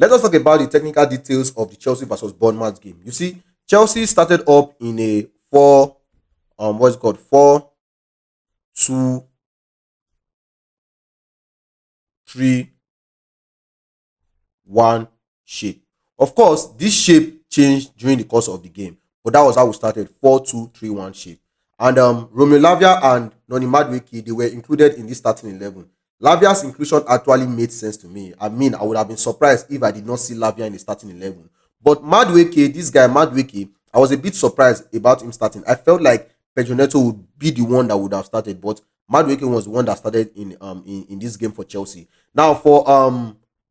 Let us talk about the technical details of the Chelsea versus Bournemouth game. You see, Chelsea started up in a what's it called, 4-2-3-1 shape. Of course, this shape changed during the course of the game, but that was how we started, 4-2-3-1 shape. And Romeo Lavia and Noni Madueke, they were included in this starting 11. Lavia's inclusion actually made sense to me. I mean, I would have been surprised if I did not see Lavia in the starting 11. But Madueke, this guy Madueke, I was a bit surprised about him starting. I felt like Pedro Neto would be the one that would have started, but Madueke was the one that started in this game for Chelsea. Now for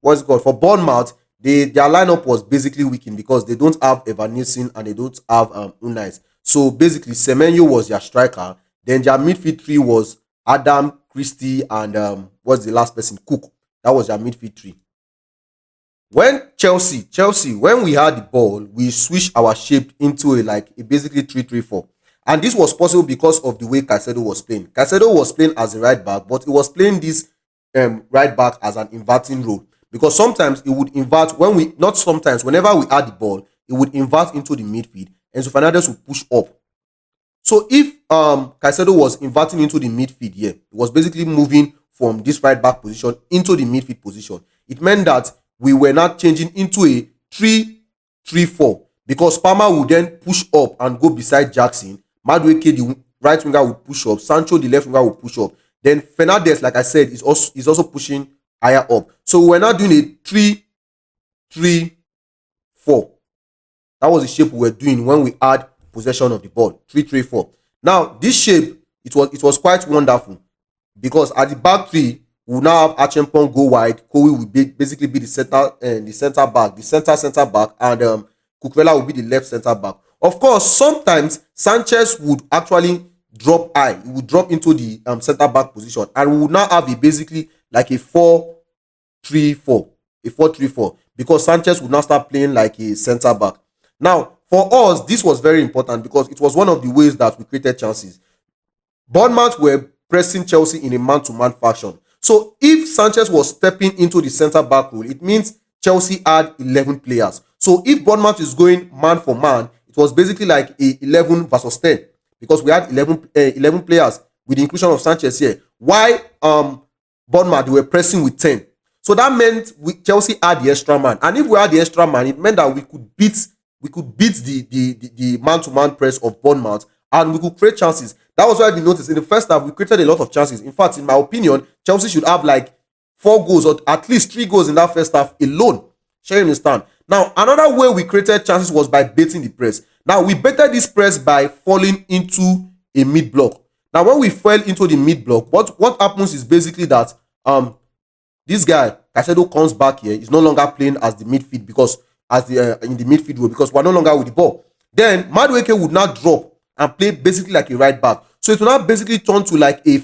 what's it called, for Bournemouth, their lineup was basically weakened because they don't have Evan Nielsen and they don't have Unai. So basically, Semenyo was their striker. Then their midfield three was Adam, Christie, and what's the last person? Cook. That was their midfield three. When Chelsea, when we had the ball, we switched our shape into a basically 3-3-4. And this was possible because of the way Caicedo was playing. Caicedo was playing as a right back, but he was playing this right back as an inverting role. Because sometimes it would invert whenever we had the ball, it would invert into the midfield. And so Fernandes would push up. So if Caicedo was inverting into the midfield here, it was basically moving from this right back position into the midfield position. It meant that we were not changing into a 3-3-4 because Palmer would then push up and go beside Jackson. Madueke, the right winger, would push up. Sancho, the left winger, would push up. Then Fernandes, like I said, is also pushing higher up. So we're not doing a 3-3-4. That was the shape we were doing when we had possession of the ball. 3-3-4. Now, this shape, it was quite wonderful because at the back three, we will now have Achimpong go wide. Kowi will basically be the center back, the center back, and Cucurella will be the left center back. Of course, sometimes Sanchez would actually drop high. He would drop into the center back position, and we would now have basically like a 4-3-4, because Sanchez would now start playing like a center back. Now, for us, this was very important because it was one of the ways that we created chances. Bournemouth were pressing Chelsea in a man-to-man fashion. So if Sanchez was stepping into the center back role, it means Chelsea had 11 players. So if Bournemouth is going man for man, it was basically like a 11 versus 10 because we had 11 players with the inclusion of Sanchez here. Why Bournemouth, they were pressing with 10. So that meant Chelsea had the extra man. And if we had the extra man, it meant that we could beat the man-to-man press of Bournemouth and we could create chances. That was why we noticed in the first half we created a lot of chances. In fact, in my opinion, Chelsea should have like 4 goals or at least 3 goals in that first half alone. Shall you understand? Now, another way we created chances was by baiting the press. Now, we baited this press by falling into a mid block. Now, when we fell into the mid block, what happens is basically that this guy Caicedo comes back here. He's no longer playing as the midfield because in the midfield role because we're no longer with the ball. Then Madueke would now drop and play basically like a right back. So it will now basically turn to like a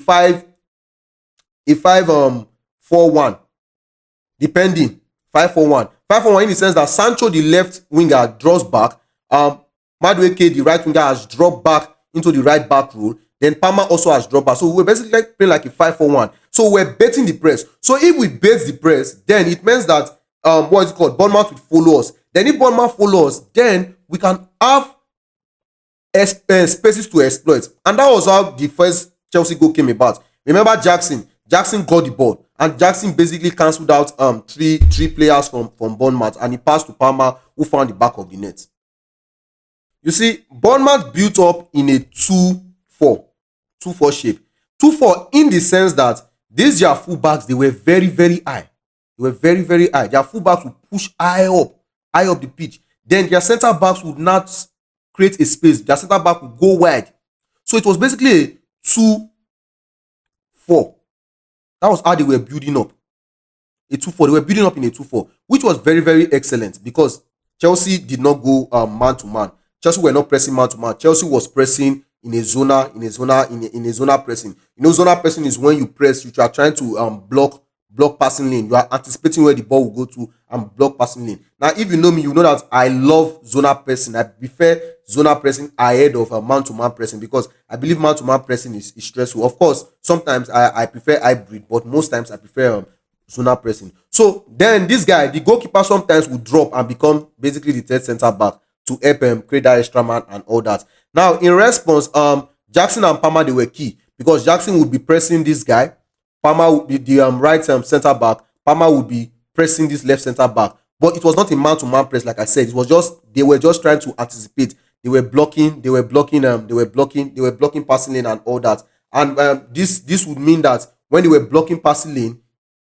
5-4-1, depending 5-4-1 in the sense that Sancho, the left winger, draws back. Madueke, the right winger, has dropped back into the right back role. Then Palmer also has dropped back. So we're basically like playing like a 5-4-1. So we're betting the press. So if we bet the press, then it means that Bournemouth will follow us. Then if Bournemouth follow us, then we can have spaces to exploit. And that was how the first Chelsea goal came about. Remember Jackson got the ball and Jackson basically cancelled out three players from Bournemouth and he passed to Palmer, who found the back of the net. You see, Bournemouth built up in a 2-4 shape. 2-4 in the sense that these their fullbacks, they were very, very high. They were very, very high. Their fullbacks would push high up the pitch. Then their centre backs would not create a space. Their centre back would go wide. So it was basically a 2-4. That was how they were building up. A 2-4. They were building up in a 2-4, which was very, very excellent because Chelsea did not go man to man. Chelsea were not pressing man to man. Chelsea was pressing in a zona pressing. You know, zona pressing is when you press, you are trying to block passing lane. You are anticipating where the ball will go to and block passing lane. Now, if you know me, you know that I love zona pressing. I prefer zona pressing ahead of man-to-man pressing because I believe man-to-man pressing is stressful. Of course, sometimes I prefer hybrid, but most times I prefer zonal pressing. So then this guy, the goalkeeper, sometimes would drop and become basically the third center back to help create that extra man and all that. Now in response, Jackson and Palmer, they were key because Jackson would be pressing this guy, Palmer would be the right center back, Palmer would be pressing this left center back. But it was not a man-to-man press, like I said. It was just they were just trying to anticipate. They were blocking passing lane and all that. And this would mean that when they were blocking passing lane,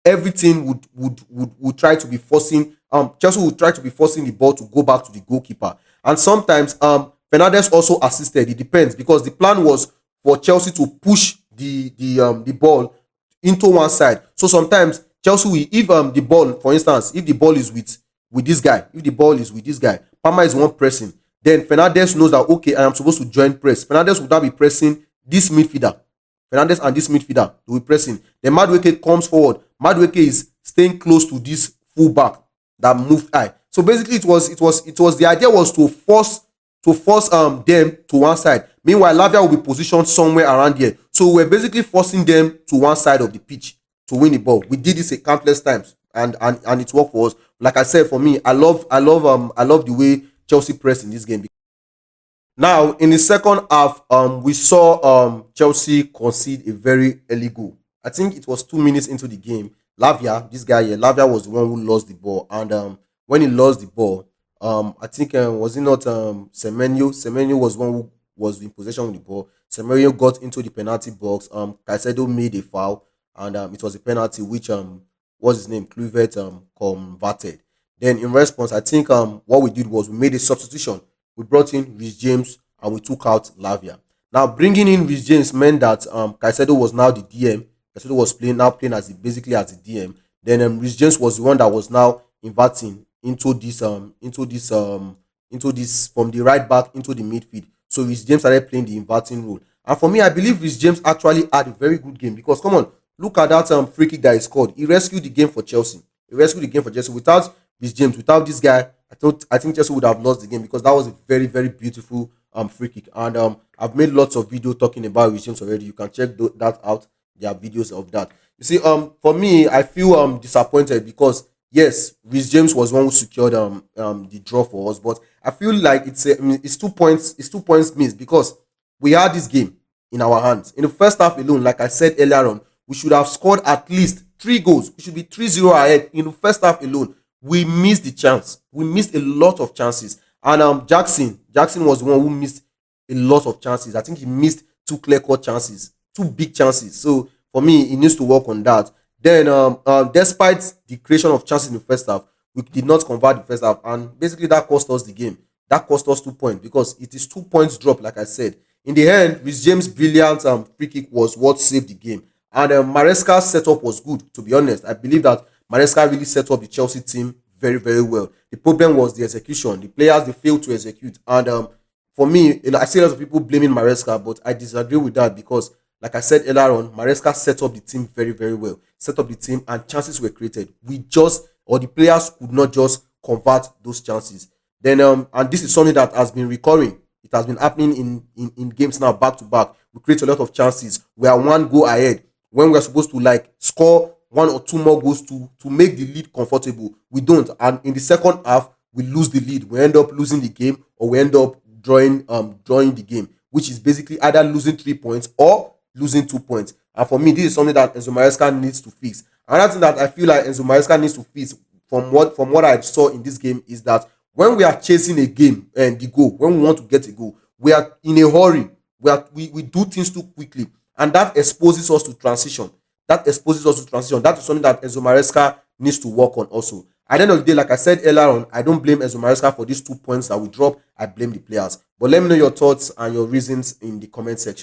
everything would try to be forcing Chelsea would try to be forcing the ball to go back to the goalkeeper. And sometimes Fernandez also assisted. It depends because the plan was for Chelsea to push the ball into one side. So sometimes Chelsea will, if the ball, for instance, if the ball is with this guy, if the ball is with this guy, Palmer is one pressing, then Fernandez knows that okay, I am supposed to join press. Fernandez would now be pressing this midfielder. Fernandez and this midfielder will be pressing. Then Madueke comes forward. Madueke is staying close to this fullback that moved high. So basically, it was the idea was to force them to one side. Meanwhile, Lavia will be positioned somewhere around here. So we're basically forcing them to one side of the pitch to win the ball. We did this a countless times, and it worked for us. Like I said, for me, I love the way Chelsea pressed in this game. Now, in the second half, we saw Chelsea concede a very early goal. I think it was 2 minutes into the game. Lavia, this guy here, Lavia was the one who lost the ball, and when he lost the ball, I think was it not Semenyo? Semenyo was one who was in possession with the ball. Semenyo got into the penalty box. Caicedo made a foul, and it was a penalty which what's his name, Kluivert converted. Then in response, I think what we did was we made a substitution. We brought in Reece James and we took out Lavia. Now bringing in Reece James meant that Caicedo was now the DM. Caicedo was playing as basically as the DM. Then Reece James was the one that was now inverting into this from the right back into the midfield. So Reece James started playing the inverting role. And for me, I believe Reece James actually had a very good game because come on, look at that free kick that he scored. He rescued the game for Chelsea. Without Reece James, without this guy, I think Chelsea would have lost the game because that was a very, very beautiful free kick. And I've made lots of videos talking about Reece James already. You can check that out. There are videos of that. You see, for me, I feel disappointed because yes, Reece James was one who secured the draw for us, but I feel like it's 2 points. It's 2 points missed because we had this game in our hands. In the first half alone, like I said earlier on, we should have scored at least 3 goals. We should be 3-0 ahead in the first half alone. We missed the chance. We missed a lot of chances. And Jackson was the one who missed a lot of chances. I think he missed 2 clear-cut chances, 2 big chances. So for me, he needs to work on that. Then, despite the creation of chances in the first half, we did not convert the first half, and basically that cost us the game. That cost us 2 points because it is 2 points drop, like I said. In the end, Reece James' brilliant free kick was what saved the game. And Maresca's setup was good, to be honest. I believe that Maresca really set up the Chelsea team very, very well. The problem was the execution. The players, they failed to execute. And for me, I see a lot of people blaming Maresca, but I disagree with that because, like I said earlier on, Maresca set up the team very, very well. Set up the team and chances were created. The players could not just convert those chances. Then, and this is something that has been recurring. It has been happening in games now back to back. We create a lot of chances. We are 1 goal ahead when we're supposed to like score 1 or 2 more goals to make the lead comfortable. We don't. And in the second half, we lose the lead. We end up losing the game or we end up drawing the game, which is basically either losing 3 points or losing 2 points. And for me, this is something that Enzo Maresca needs to fix. Another thing that I feel like Enzo Maresca needs to fix from what I saw in this game is that when we are chasing a game and the goal, when we want to get a goal, we are in a hurry. We do things too quickly, and that exposes us to transition. That is something that Enzo Maresca needs to work on also. At the end of the day, like I said earlier on, I don't blame Enzo Maresca for these 2 points that we drop. I blame the players. But let me know your thoughts and your reasons in the comment section.